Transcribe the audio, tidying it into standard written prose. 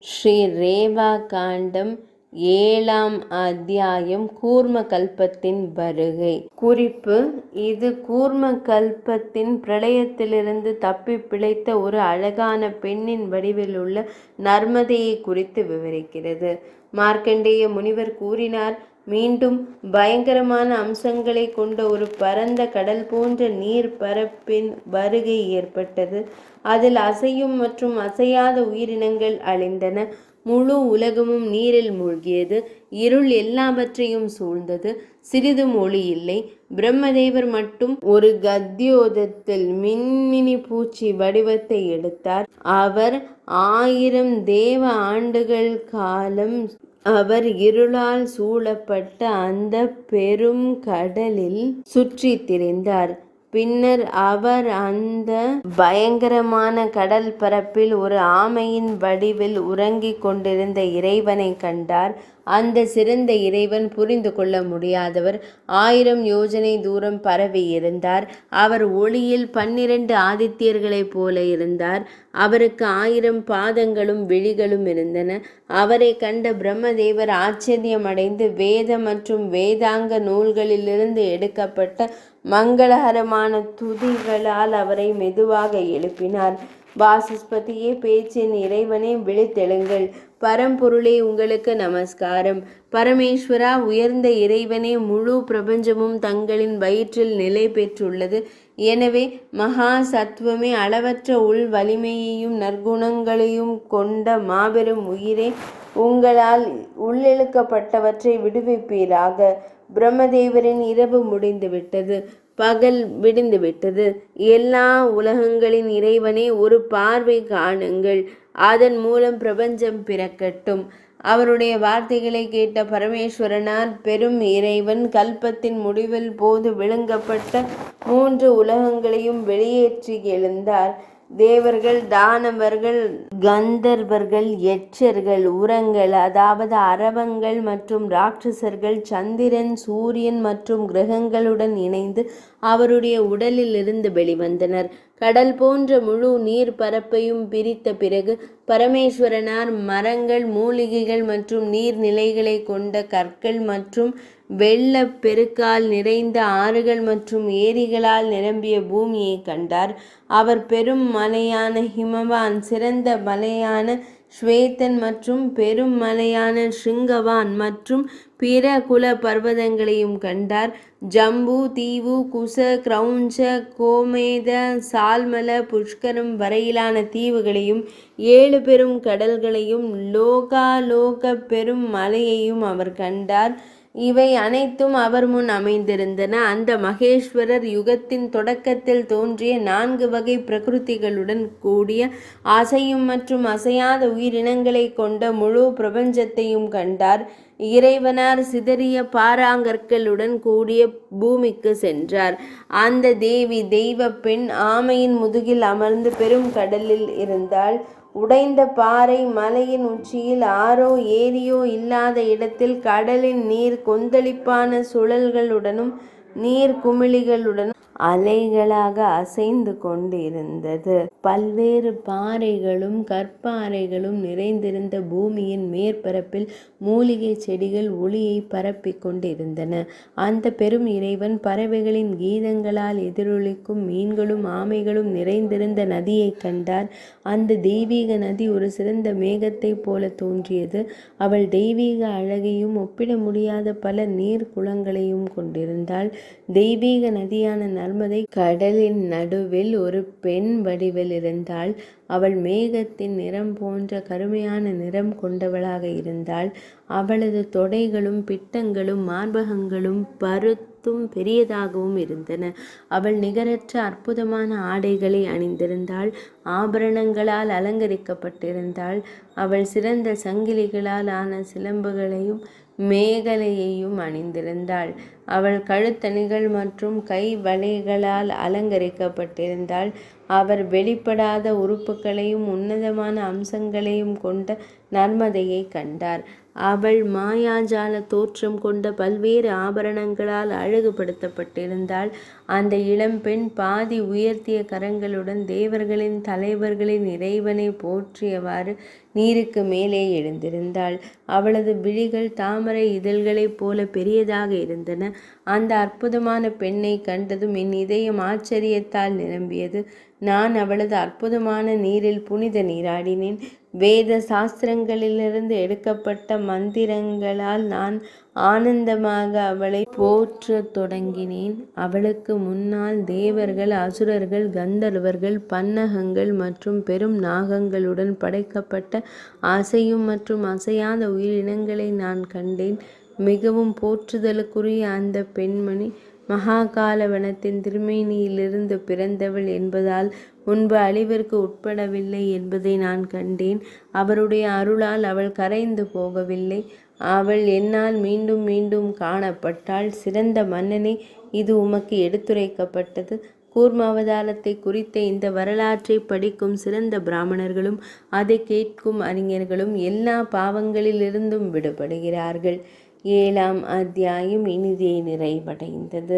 ஸ்ரீ ரேவா காண்டம் 7ஆம் அத்தியாயம். கூர்ம கல்பத்தின் வருகை. குறிப்பு: இது கூர்ம கல்பத்தின் பிரளயத்திலிருந்து தப்பி பிழைத்த ஒரு அழகான பெண்ணின் வடிவில் உள்ள நர்மதையை குறித்து விவரிக்கிறது. மார்க்கண்டேய முனிவர் கூறினார்: மீண்டும் பயங்கரமான அம்சங்களை கொண்ட ஒரு பரந்த கடல் போன்ற நீர் பரப்பின் வருகை ஏற்பட்டது. அதில் அசையும் மற்றும் அசையாத உயிரினங்கள் அழிந்தன. முழு உலகமும் நீரில் மூழ்கியது. இருள் எல்லாவற்றையும் சூழ்ந்தது. சிறிதும் ஒளி இல்லை. பிரம்மதேவர் மட்டும் ஒரு கத்யோதத்தில் மின்மினி பூச்சி வடிவத்தை எடுத்தார். அவர் 1000 தேவ ஆண்டுகள் காலம் அவர் இருளால் சூழப்பட்ட அந்த பெரும் கடலில் சுற்றி திரிந்தார். பின்னர் அவர் அந்த பயங்கரமான கடல் பரப்பில் ஒரு ஆமையின் வடிவில் உறங்கிக் கொண்டிருந்த இறைவனை கண்டார். அந்த சிறந்த இறைவன் புரிந்து கொள்ள முடியாதவர். 1000 யோஜனை தூரம் பரவி இருந்தார். அவர் ஒளியில் 12 ஆதித்யர்களைப் போல இருந்தார். அவருக்கு 1000 பாதங்களும் விழிகளும் இருந்தன. அவரை கண்ட பிரம்மதேவர் ஆச்சரியமடைந்து வேத மற்றும் வேதாங்க நூல்களிலிருந்து எடுக்கப்பட்ட மங்களகரமான துதிகளால் அவரை மெதுவாக எழுப்பினார். வாசஸ்பதியே, பேச்சின் இறைவனே, விழித்தெழுங்கள். பரம்பொருளே, உங்களுக்கு நமஸ்காரம். பரமேஸ்வரா, உயர்ந்த இறைவனே, முழு பிரபஞ்சமும் தங்களின் வயிற்றில் நிலை பெற்றுள்ளது. எனவே மகா சத்துவமே, அளவற்ற உள் வலிமையையும் நற்குணங்களையும் கொண்ட மாபெரும் உயிரே, உங்களால் உள்ளிழுக்கப்பட்டவற்றை விடுவிப்பீராக. பிரம்மதேவரின் இரவு முடிந்துவிட்டது. பகல் விடிந்துவிட்டது. எல்லா உலகங்களின் இறைவனே, ஒரு பார்வை காணுங்கள். அதன் மூலம் பிரபஞ்சம் பிறக்கட்டும். அவருடைய வார்த்தைகளை கேட்ட பரமேஸ்வரனார் பெரும் இறைவன் கல்பத்தின் முடிவில் போது விழுங்கப்பட்ட 3 உலகங்களையும் வெளியேற்றி எழுந்தார். தேவர்கள், தானவர்கள், கந்தர்வர்கள், யட்சர்கள், உரங்கள் அதாவது அரவங்கள் மற்றும் ராட்சசர்கள் சந்திரன், சூரியன் மற்றும் கிரகங்களுடன் இணைந்து அவருடைய உடலில் இருந்து வெளிவந்தனர். கடல் போன்ற முழு நீர் பரப்பையும் பிரித்த பிறகு பரமேஸ்வரனார் மரங்கள், மூலிகைகள் மற்றும் நீர்நிலைகளை கொண்ட கற்கள் மற்றும் வெள்ளப் பெருக்கால் நிறைந்த ஆறுகள் மற்றும் ஏரிகளால் நிரம்பிய பூமியை கண்டார். அவர் பெரும் மலையான ஹிமவான், சிறந்த மலையான ஸ்வேதன் மற்றும் பெரும் மலையான ஷிங்கவான் மற்றும் பிற குல பர்வதங்களையும் கண்டார். ஜம்பு தீவு, குச, கிரௌஞ்ச, கோமேத, சால்மல, புஷ்கரம் வரையிலான தீவுகளையும் 7 பெரும் கடல்களையும் லோகாலோக பெரும் மலையையும் அவர் கண்டார். இவை அனைத்தும் அவர் முன் அமைந்திருந்தன. அந்த மகேஸ்வரர் யுகத்தின் தொடக்கத்தில் தோன்றிய 4 வகை பிரகிருதிகளுடன் கூடிய அசையும் மற்றும் அசையாத உயிரினங்களை கொண்ட முழு பிரபஞ்சத்தையும் கண்டார். இறைவனார் சிதறிய பாறாங்கற்களுடன் கூடிய பூமிக்கு சென்றார். அந்த தேவி, தெய்வ பெண், ஆமையின் முதுகில் அமர்ந்து பெரும் கடலில் இருந்தாள். உடைந்த பாறை மலையின் உச்சியில் ஆறோ ஏரியோ இல்லாத இடத்தில் கடலின் நீர் கொந்தளிப்பான சுழல்களுடனும் நீர் குமிழிகளுடனும் அலைகளாக அசைந்து கொண்டிருந்தது. பல்வேறு பாறைகளும் கற்பாறைகளும் நிறைந்திருந்த பூமியின் மேற்பரப்பில் மூலிகை செடிகள் ஒளியை பரப்பி கொண்டிருந்தன. அந்த பெரும் இறைவன் பறவைகளின் கீதங்களால் எதிரொலிக்கும் மீன்களும் ஆமைகளும் நிறைந்திருந்த நதியை கண்டார். அந்த தெய்வீக நதி ஒரு சிறந்த மேகத்தைப் போல தோன்றியது. அவள் தெய்வீக அழகையும் ஒப்பிட முடியாத பல நீர் குளங்களையும் கொண்டிருந்தாள். தெய்வீக நதியான நர்மதை கடலின் நடுவில் ஒரு பெண் வடிவில் இருந்தாள். அவள் மேகத்தின் நிறம் போன்ற கருமையான நிறம் கொண்டவளாக இருந்தாள். அவளது தொடைகளும் பிட்டங்களும் மார்பகங்களும் பருத்தும் பெரியதாகவும் இருந்தன. அவள் நிகரற்ற அற்புதமான ஆடைகளை அணிந்திருந்தாள். ஆபரணங்களால் அலங்கரிக்கப்பட்டிருந்தாள். அவள் சிறந்த சங்கிலிகளால் ஆன சிலம்புகளையும் மேகலையையும் அணிந்திருந்தாள். அவள் கழுத்தணிகள் மற்றும் கை வளைகளால் அலங்கரிக்கப்பட்டிருந்தாள். அவர் வெளிப்படாத உறுப்புகளையும் உன்னதமான அம்சங்களையும் கொண்ட நர்மதையை கண்டார். அவள் மாயாஜால தோற்றம் கொண்ட பல்வேறு ஆபரணங்களால் அழகுபடுத்தப்பட்டிருந்தாள். அந்த இளம்பெண் பாதி உயர்த்திய கரங்களுடன் தேவர்களின் தலைவர்களின் இறைவனை போற்றியவாறு நீருக்கு மேலே எழுந்திருந்தாள். அவளது விழிகள் தாமரை இதழ்களைப் போல பெரியதாக இருந்தன. அந்த அற்புதமான பெண்ணை கண்டதும் என் இதயம் ஆச்சரியத்தால் நிரம்பியது. நான் அவளது அற்புதமான நீரில் புனித நீராடினேன். வேத சாஸ்திரங்களிலிருந்து எடுக்கப்பட்ட மந்திரங்களால் நான் ஆனந்தமாக அவளை போற்றத் தொடங்கினேன். அவளுக்கு முன்னால் தேவர்கள், அசுரர்கள், கந்தர்வர்கள், பன்னகங்கள் மற்றும் பெரும் நாகங்களுடன் படைக்கப்பட்ட அசையும் மற்றும் அசையாத உயிரினங்களை நான் கண்டேன். மிகவும் போற்றுதலுக்குரிய அந்த பெண்மணி மகாகால வனத்தின் திருமேனியிலிருந்து பிறந்தவள் என்பதால் முன்பு அழிவிற்கு உட்படவில்லை என்பதை நான் கண்டேன். அவருடைய அருளால் அவள் கரைந்து போகவில்லை. அவள் என்னால் மீண்டும் மீண்டும் காணப்பட்டாள். சிறந்த மன்னனே, இது உமக்கு எடுத்துரைக்கப்பட்டது. கூர்ம அவதாரத்தை குறித்த இந்த வரலாற்றை படிக்கும் சிறந்த பிராமணர்களும் அதை கேட்கும் அறிஞர்களும் எல்லா பாவங்களிலிருந்தும் விடுபடுகிறார்கள். 7ஆம் அத்தியாயம் இனிதே நிறைவடைந்தது.